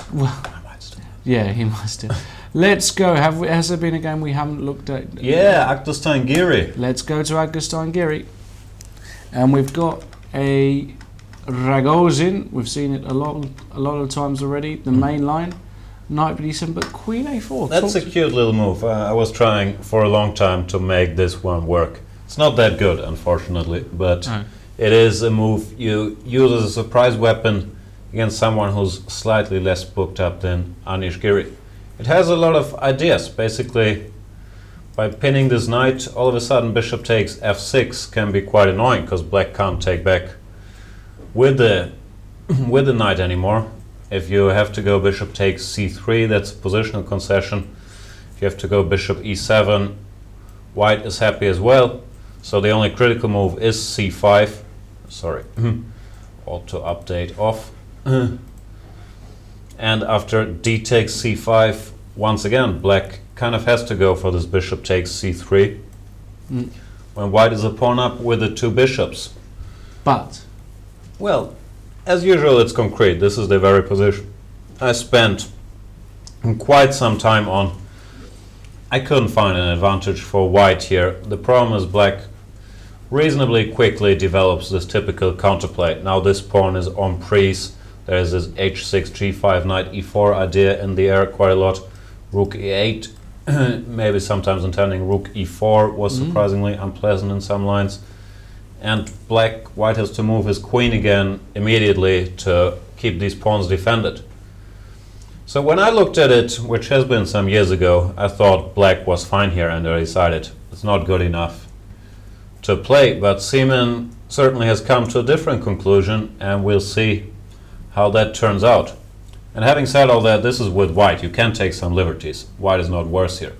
yeah, he might still. Let's go. Has there been a game we haven't looked at? Yeah, Agdestein Giri. Let's go to Agdestein Giri. And we've got a Ragozin. We've seen it a lot of times already. The main line, knight b7, but queen a4. That's a cute little move. I was trying for a long time to make this one work. It's not that good, unfortunately, but it is a move you use as a surprise weapon against someone who's slightly less booked up than Anish Giri. It has a lot of ideas. Basically, by pinning this knight, all of a sudden bishop takes f6 can be quite annoying because black can't take back with the knight anymore. If you have to go bishop takes c3, that's a positional concession. If you have to go bishop e7, white is happy as well. So the only critical move is c5. Sorry, auto update off. And after d takes c5, once again, black kind of has to go for this bishop takes c3 when white is a pawn up with the two bishops. But, well, as usual, it's concrete. This is the very position I spent quite some time on. I couldn't find an advantage for white here. The problem is black reasonably quickly develops this typical counterplay. Now this pawn is on prise. There's this h6, g5, knight e4 idea in the air quite a lot. Rook e8, maybe sometimes intending rook e4 was surprisingly unpleasant in some lines. And white has to move his queen again immediately to keep these pawns defended. So when I looked at it, which has been some years ago, I thought black was fine here, and I decided it's not good enough to play. But Seaman certainly has come to a different conclusion, and we'll see how that turns out. And having said all that, this is with white. You can take some liberties. White is not worse here.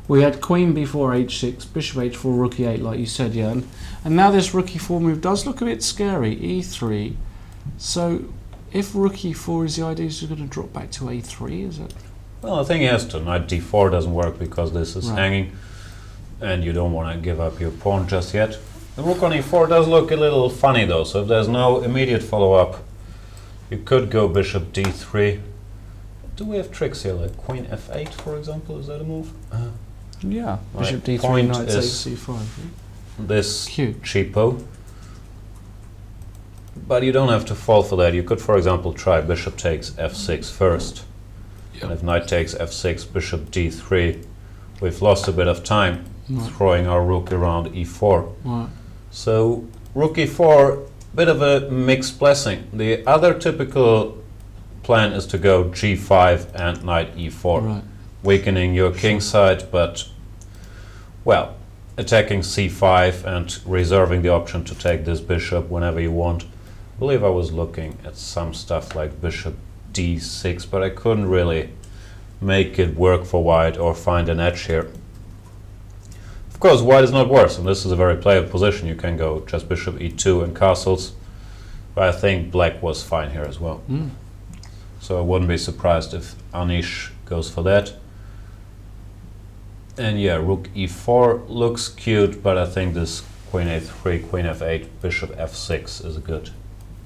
we had queen b4 h6, bishop h4, rook e8, like you said, Jan. And now this rook e4 move does look a bit scary. e3. So if rook e4 is the idea, is going to drop back to a3, is it? Well, I think he has to. Knight d4 doesn't work because this is hanging, and you don't want to give up your pawn just yet. The rook on e4 does look a little funny though, so if there's no immediate follow-up, you could go bishop d3. Do we have tricks here, like queen f8, for example? Is that a move? Yeah, Right. bishop d3, Point knight is takes c5. This Cute. cheapo. But you don't have to fall for that. You could, for example, try bishop takes f6 first. And if knight takes f6, bishop d3, we've lost a bit of time throwing our rook around e4. Right. So rook e4, bit of a mixed blessing. The other typical plan is to go g5 and knight e4, Right. weakening your king side, but, well, attacking c5 and reserving the option to take this bishop whenever you want. believe I was looking at some stuff like bishop d6, but I couldn't really make it work for white or find an edge here. Of course, white is not worse, and this is a very playable position. You can go just bishop e2 and castles, but I think black was fine here as well. So I wouldn't be surprised if Anish goes for that. And yeah, rook e4 looks cute, but I think this queen a3, queen f8, bishop f6 is a good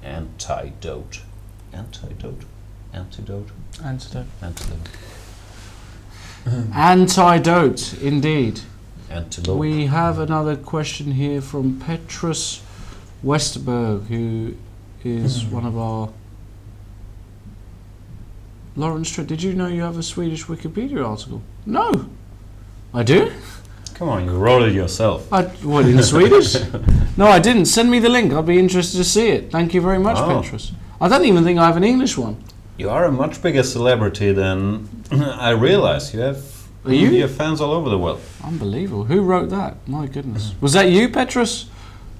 antidote. Antidote? Antidote? Antidote. Antidote. Antidote, indeed. Antidote. We have another question here from Petrus Westerberg, who is one of our... Lawrence, did you know you have a Swedish Wikipedia article? No! I do? Come on, you wrote it yourself. What, in Swedish? No, I didn't. Send me the link. I'll be interested to see it. Thank you very much, Petrus. I don't even think I have an English one. You are a much bigger celebrity than I realize. You have fans all over the world. Unbelievable. Who wrote that? My goodness. Was that you, Petrus?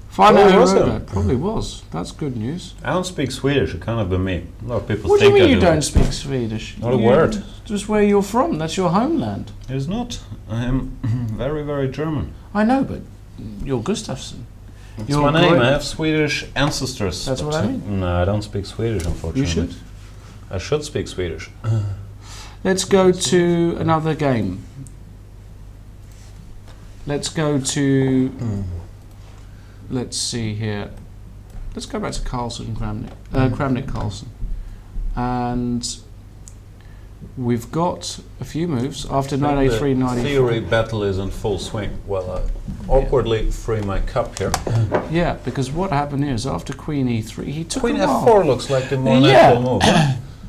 Find out who wrote that. Probably was. That's good news. I don't speak Swedish. It can't have been me. A lot of people what think do you mean I you don't speak Swedish? Not a word. Just where you're from. That's your homeland. It's not. I am very, very German. I know, but you're Gustafsson. It's my name. I have Swedish ancestors. That's what I mean. No, I don't speak Swedish, unfortunately. You should. I should speak Swedish. Let's go to another game. Let's go to... Let's see here. Let's go back to Carlsen and Kramnik. Kramnik Carlsen. And we've got a few moves after knight a3, knight e4. Theory battle is in full swing. Well, I awkwardly free my cup here. Yeah, because what happened here is after queen e3, he took queen a while. f4 looks like the more natural move.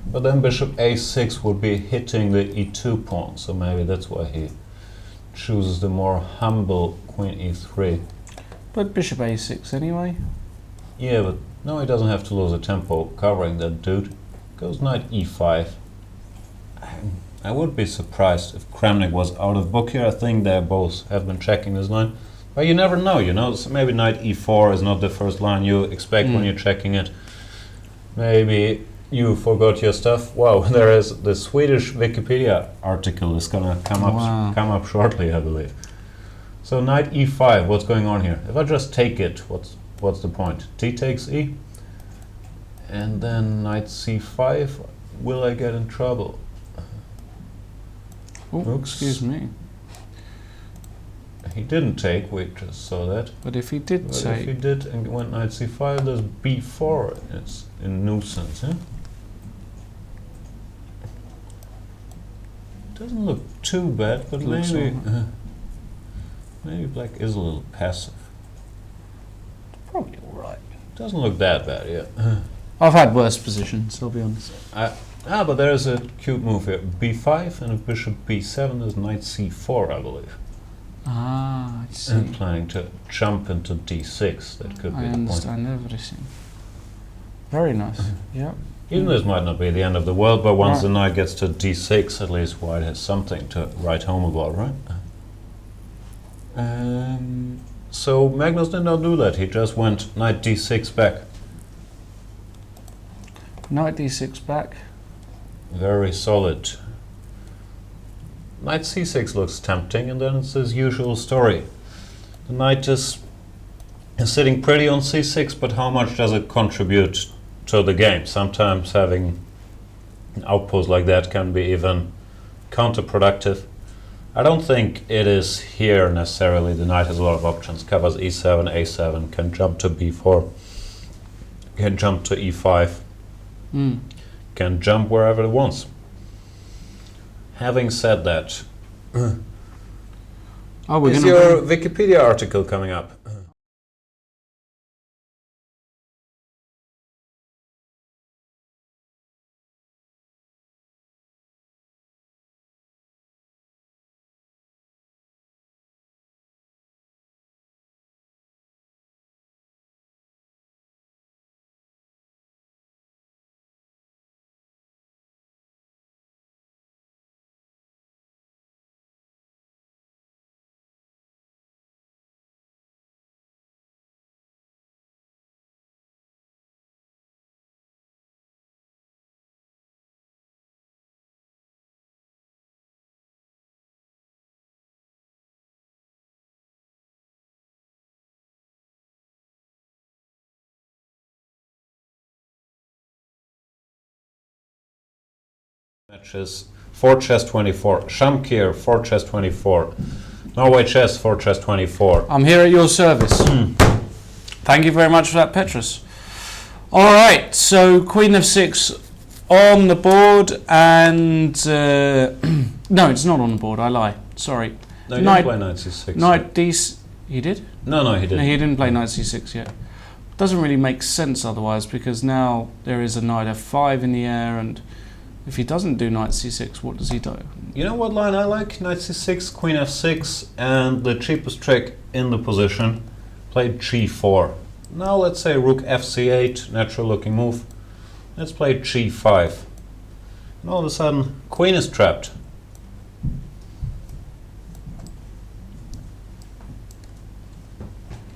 But then bishop a6 would be hitting the e2 pawn, so maybe that's why he chooses the more humble queen e3. But bishop a6 anyway. Yeah, but no, he doesn't have to lose a tempo covering that dude. Goes knight e5. I would be surprised if Kramnik was out of book here. I think they both have been checking this line. But you never know, you know. So maybe knight e4 is not the first line you expect when you're checking it. Maybe you forgot your stuff. Wow, there is the Swedish Wikipedia article is gonna come up shortly, I believe. So knight e5, what's going on here? If I just take it, what's the point? T takes e, and then knight c5. Will I get in trouble? Oh, excuse me. He didn't take. We just saw that. But if he did take, if he did and went knight c5, there's b4. It's a nuisance. Yeah? Doesn't look too bad, but maybe. Maybe black is a little passive. probably all right. Doesn't look that bad, yeah. I've had worse positions, I'll be honest. But there is a cute move here. b5 and if bishop b7 is knight c4, I believe. Ah, I see. And planning to jump into d6. That could be I the understand everything. Very nice. Yeah. Even this might not be the end of the world, but once the knight gets to d6, at least white has something to write home about, right? So Magnus did not do that. He just went knight d6 back. Knight d6 back. Very solid. Knight c6 looks tempting, and then it's his usual story. The knight is sitting pretty on c6, but how much does it contribute to the game? Sometimes having an outpost like that can be even counterproductive. I don't think it is here necessarily. The knight has a lot of options. Covers e7, a7, can jump to b4, can jump to e5, can jump wherever it wants. Having said that, is your Wikipedia article coming up? Matches 4 chess 24. Shamkir 4 chess 24. Norway chess 4 chess 24. I'm here at your service. Thank you very much for that, Petrus. All right, so Queen f6 on the board, and no, it's not on the board. I lie. Sorry. No, he didn't play knight c6. Knight d. He did? No, he didn't. No, he didn't play knight c6 yet. Doesn't really make sense otherwise, because now there is a knight f5 in the air, and if he doesn't do knight c6, what does he do? You know what line I like? Knight c6, queen f6, and the cheapest trick in the position, played g4. Now let's say rook fc8, natural looking move. Let's play g5. And all of a sudden, queen is trapped.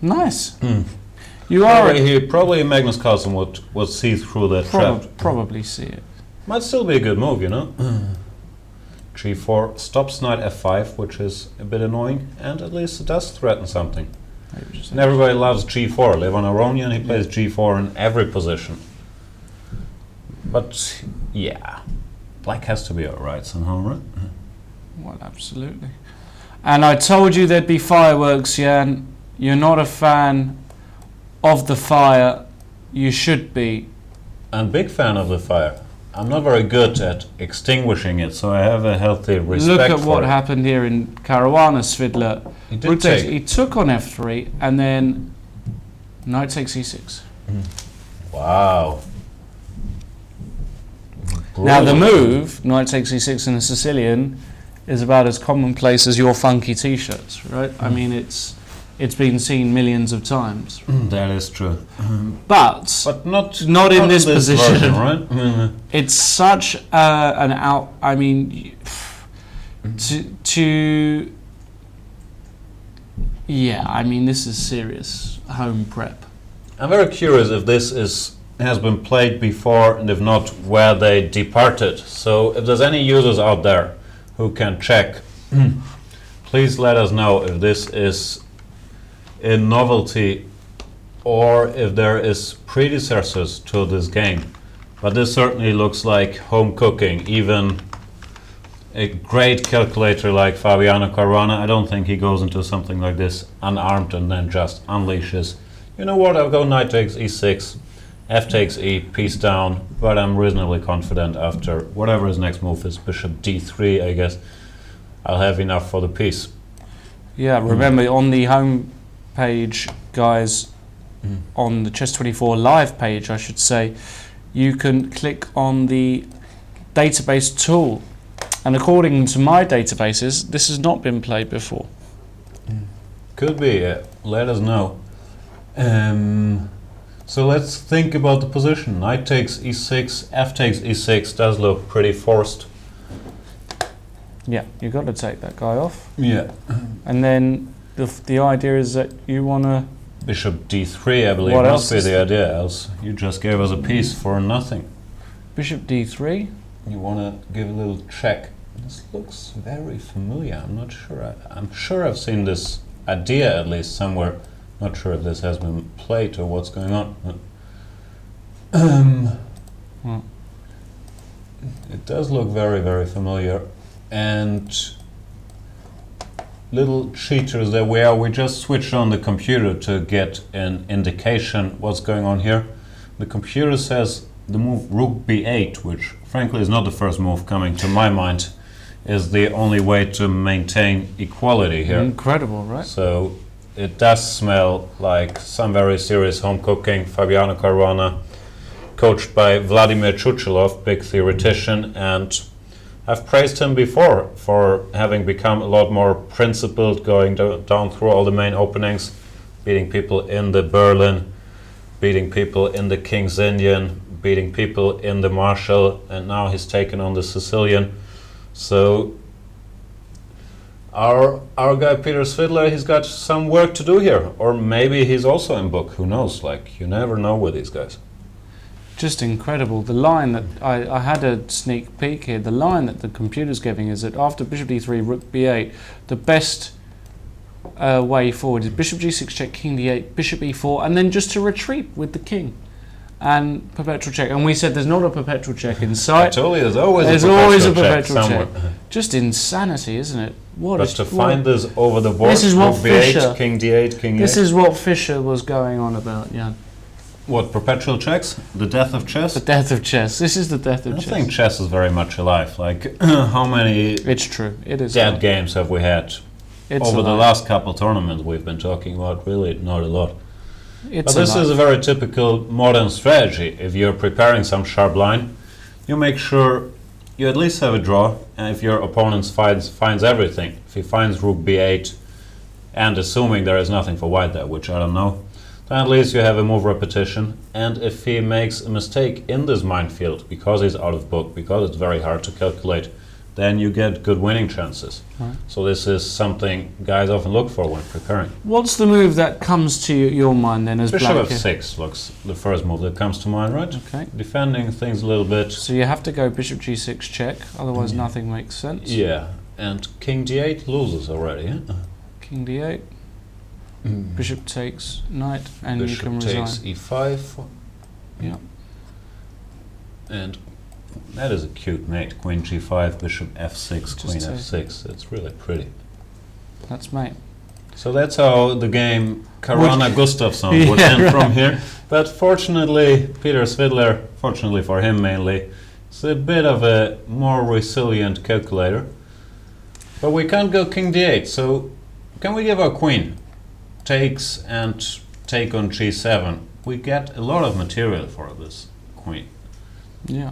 Nice. You are probably Magnus Carlsen would see through that trap. Probably see it. Might still be a good move, you know. g4 stops knight f5, which is a bit annoying, and at least it does threaten something. And everybody loves g4. Live on Aronian, he plays g4 in every position. But yeah, black has to be alright somehow, right? Well, absolutely. And I told you there'd be fireworks, Jan. You're not a fan of the fire. You should be. I'm a big fan of the fire. I'm not very good at extinguishing it, so I have a healthy respect for it. Look at what happened here in Caruana, Svidler. He took on f3, and then knight takes e6. Wow. Now the move, knight takes e6 in a Sicilian, is about as commonplace as your funky t-shirts, right? I mean, it's been seen millions of times. That is true. But not in this position. Version, right? It's such an out. I mean, yeah. I mean, this is serious home prep. I'm very curious if this has been played before, and if not, where they departed. So, if there's any users out there who can check, please let us know if this is a novelty or if there is predecessors to this game. But this certainly looks like home cooking. Even a great calculator like Fabiano Caruana, I don't think he goes into something like this unarmed and then just unleashes. You know what, I'll go knight takes e6, f takes e, piece down, but I'm reasonably confident after whatever his next move is, bishop d3, I guess, I'll have enough for the piece. Yeah, remember on the home page, guys, on the Chess24 live page, I should say, you can click on the database tool, and according to my databases, this has not been played before. Could be. Let us know. So let's think about the position. Knight takes e6, f takes e6 does look pretty forced. Yeah, you've got to take that guy off. Yeah. And then the idea is that you want to... Bishop d3, I believe, must be the idea, else you just gave us a piece for nothing. Bishop d3? You want to give a little check. This looks very familiar. I'm not sure. I'm sure I've seen this idea at least somewhere. Not sure if this has been played or what's going on. It does look very, very familiar. And little cheaters there we are. We just switched on the computer to get an indication what's going on here. The computer says the move rook b8, which frankly is not the first move coming to my mind, is the only way to maintain equality here. Incredible, right? So it does smell like some very serious home cooking. Fabiano Caruana, coached by Vladimir Chuchilov, big theoretician, and I've praised him before for having become a lot more principled, going down through all the main openings, beating people in the Berlin, beating people in the King's Indian, beating people in the Marshall, and now he's taken on the Sicilian. So our guy Peter Svidler, he's got some work to do here, or maybe he's also in book. Who knows? Like, you never know with these guys. Just incredible. The line that I had a sneak peek here. The line that the computer's giving is that after bishop d3, rook b8, the best way forward is bishop g6 check, king d8, bishop e4, and then just to retreat with the king. and perpetual check. And we said there's not a perpetual check in I sight. told you there's always a perpetual check check. somewhere. Just insanity, isn't it? But to find this over the board, This is what rook b8, Fischer- king d8, king This a8. is what Fischer was going on about, yeah. What, perpetual checks? The death of chess? The death of chess. This is the death of I chess. think chess is very much alive. Like, how many It's true. It is. dead games have we had It's over the alive. last couple tournaments we've been talking about? Really, not a lot. It's But this alive. is a very typical modern strategy. If you're preparing some sharp line, you make sure you at least have a draw, and if your opponent finds everything, if he finds rook b8, and assuming there is nothing for white there, which I don't know, then at least you have a move repetition. And if he makes a mistake in this minefield, because he's out of book, because it's very hard to calculate, then you get good winning chances. Right. So this is something guys often look for when preparing. What's the move that comes to your mind then as Bishop black? f6 looks the first move that comes to mind, right? Okay. Defending things a little bit. So you have to go bishop g6 check, otherwise nothing makes sense. Yeah, and king d8 loses already. Yeah? King d8, bishop takes knight, and Bishop you can takes resign. e5. Yeah. And that is a cute mate. Queen g5, bishop f6, queen take. f6. It's really pretty. That's mate. So that's how the game Caruana Gustafsson would Yeah, end right. from here. But fortunately, Peter Svidler, fortunately for him mainly, is a bit of a more resilient calculator. But we can't go king d8, so can we give our queen? Takes and take on g7. We get a lot of material for this queen. Yeah.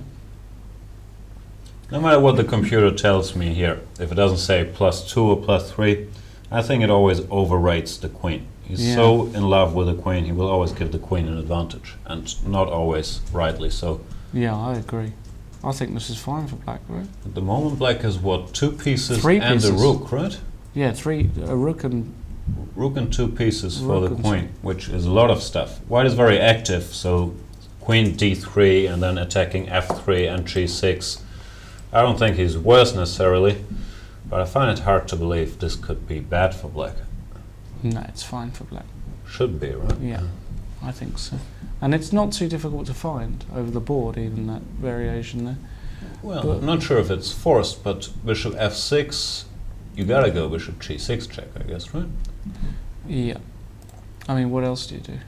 No matter what the computer tells me here, if it doesn't say +2 or +3, I think it always overrates the queen. He's Yeah. so in love with the queen, he will always give the queen an advantage, and not always rightly so. Yeah, I agree. I think this is fine for black, right? At the moment, black has what, 2 pieces Three and pieces. a rook, right? Yeah, a rook and Rook and 2 pieces for Rook the and queen, which is a lot of stuff. White is very active, so queen d3 and then attacking f3 and g6. I don't think he's worse necessarily, but I find it hard to believe this could be bad for black. no, it's fine for black. Should be, right? Yeah, I think so. And it's not too difficult to find over the board, even that variation there. Well, But- I'm not sure if it's forced, but bishop f6, you gotta go bishop g6 check, I guess, right? Yeah. I mean, what else do you do?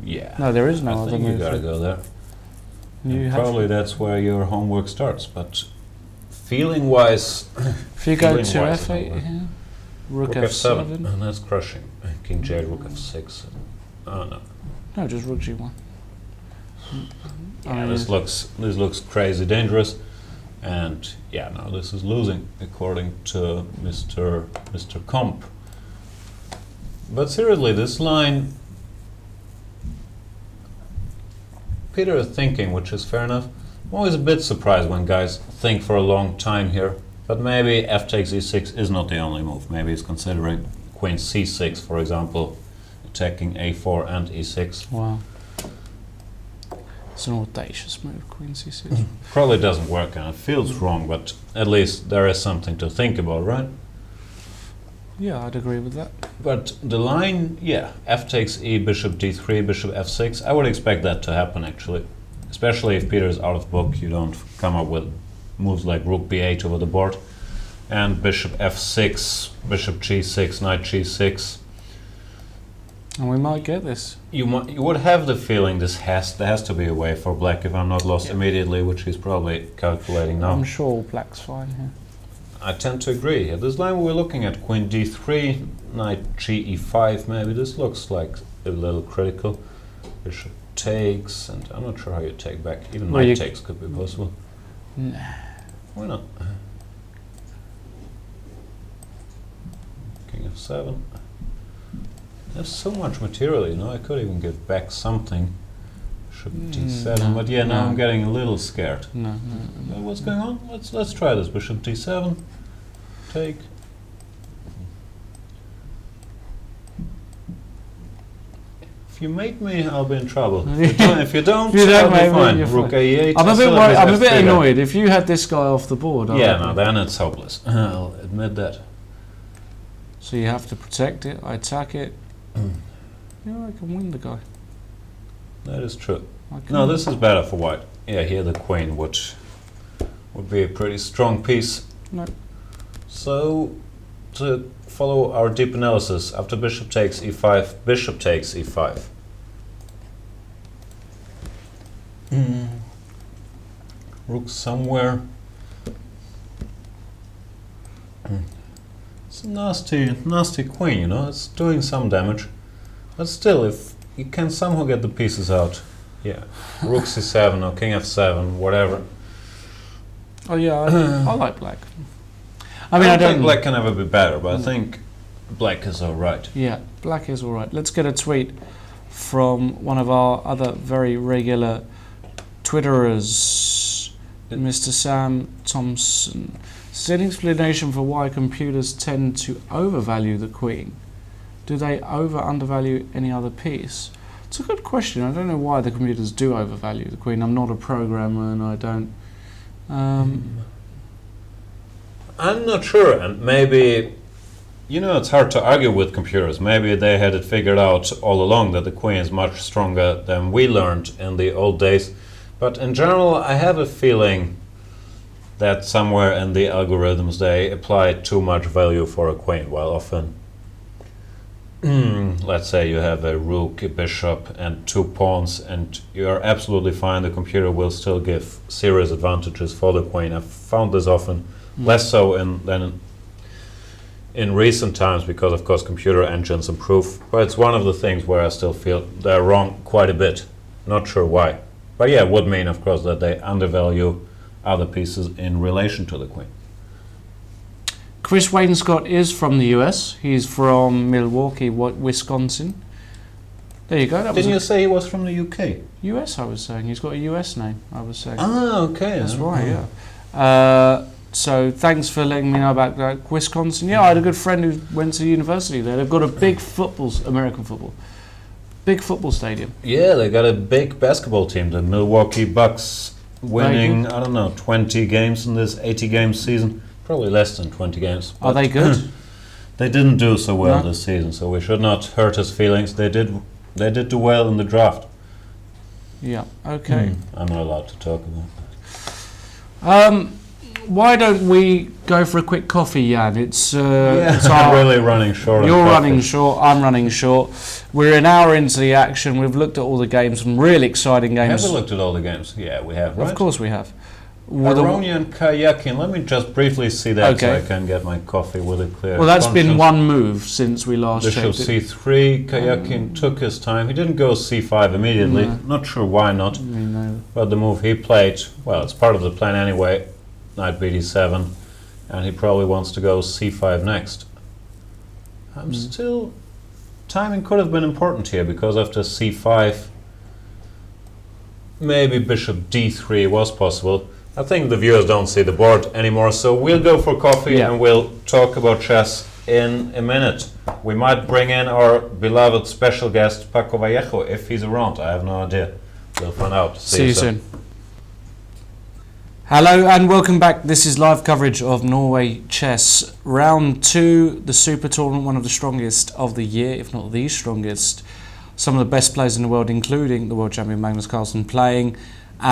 Yeah. No, there is no I other think you move. gotta go there. You And have- probably that's where your homework starts, but feeling-wise, If you go to feeling-wise, f8 it's here, rook rook f7. f7, and that's crushing. King j, rook f6. Oh no. No, just rook g1. Yeah, this looks crazy dangerous, and yeah, no, this is losing according to Mr. Comp. But seriously, this line, Peter is thinking, which is fair enough. I'm always a bit surprised when guys think for a long time here, but maybe f takes e6 is not the only move. Maybe he's considering queen c6, for example, attacking a4 and e6. Wow. It's an audacious move, queen c6. Probably doesn't work and it feels wrong, but at least there is something to think about, right? Yeah, I'd agree with that. But the line, yeah, f takes e, bishop d3, bishop f6, I would expect that to happen actually. Especially if Peter is out of book, you don't come up with moves like rook b8 over the board. And bishop f6, bishop g6, knight g6. And we might get this. You would have the feeling there has to be a way for black if I'm not lost immediately, which he's probably calculating now. I'm sure black's fine here. I tend to agree. At this line we were looking at queen d3, knight g e5 maybe. This looks like a little critical. Bishop takes, and I'm not sure how you take back. Even Well, knight takes could be possible. Nah. Why not? King f7. There's so much material, you know, I could even give back something. Bishop d7, no, but yeah, now no. I'm getting a little scared. No. What's going on? Let's try this. Bishop d7. Take. If you mate me, I'll be in trouble. If you don't, If you don't I'll mate be me, fine. you're Rook fine. a8. I'm a I bit still worried. have I'm a his bit f3 there. annoyed. If you had this guy off the board, Yeah, no, then it's hopeless. I'll admit that. so you have to protect it. I attack it. Mm. Yeah, I can win the guy. That is true. Okay. No, this is better for white. Yeah, here the queen would be a pretty strong piece. No. So, to follow our deep analysis, after bishop takes e5, bishop takes e5. Rook somewhere. It's a nasty queen, you know, it's doing some damage. But still, if you can somehow get the pieces out. Yeah, rook c7 or king f7, whatever. Oh yeah, I like black. I mean, I don't think don't. black can ever be better, but I think black is alright. Yeah, black is all right. Let's get a tweet from one of our other very regular Twitterers, Mr. Sam Thompson. Is there any explanation for why computers tend to overvalue the queen? Do they undervalue any other piece? It's a good question. I don't know why the computers do overvalue the queen. I'm not a programmer and I don't... I'm not sure, and maybe, you know, it's hard to argue with computers. Maybe they had it figured out all along that the queen is much stronger than we learned in the old days. But in general, I have a feeling that somewhere in the algorithms they apply too much value for a queen, while often, let's say you have a rook, a bishop, and 2 pawns, and you're absolutely fine. The computer will still give serious advantages for the queen. I've found this often. Less so than in recent times, because of course computer engines improve, but it's one of the things where I still feel they're wrong quite a bit. Not sure why, but yeah, it would mean of course that they undervalue other pieces in relation to the queen. Chris Wainscott is from the US. He's from Milwaukee, Wisconsin. There you go. That Didn't you say he was from the UK? US, I was saying. He's got a US name, I was saying. Ah, okay. That's right, yeah. So thanks for letting me know about Wisconsin. Yeah, I had a good friend who went to university there. They've got a big American football, big football stadium. Yeah, they got a big basketball team, the Milwaukee Bucks, winning, I don't know, 20 games in this 80 game season. Probably less than 20 games. Are they good? They didn't do so well this season, so we should not hurt his feelings. They did do well in the draft. Yeah, okay. I'm not allowed to talk about that. Why don't we go for a quick coffee, Jan? It's I'm really running short. You're running short, I'm running short. We're an hour into the action. We've looked at all the games, some really exciting games. Have we looked at all the games? Yeah, we have, right? Of course we have. Aronian, Karjakin. Let me just briefly see that so I can get my coffee with a clear Well, that's conscience. Been one move since we last Bishop checked it. c3, Karjakin took his time. He didn't go c5 immediately. No. Not sure why not. But the move he played, well, it's part of the plan anyway. Knight bd7, and he probably wants to go c5 next. I'm still... Timing could have been important here, because after c5, maybe bishop d3 was possible. I think the viewers don't see the board anymore, so we'll go for coffee and we'll talk about chess in a minute. We might bring in our beloved special guest, Paco Vallejo, if he's around. I have no idea. We'll find out. See you soon. Hello and welcome back. This is live coverage of Norway Chess. Round 2, the Super Tournament, one of the strongest of the year, if not the strongest. Some of the best players in the world, including the world champion Magnus Carlsen, playing.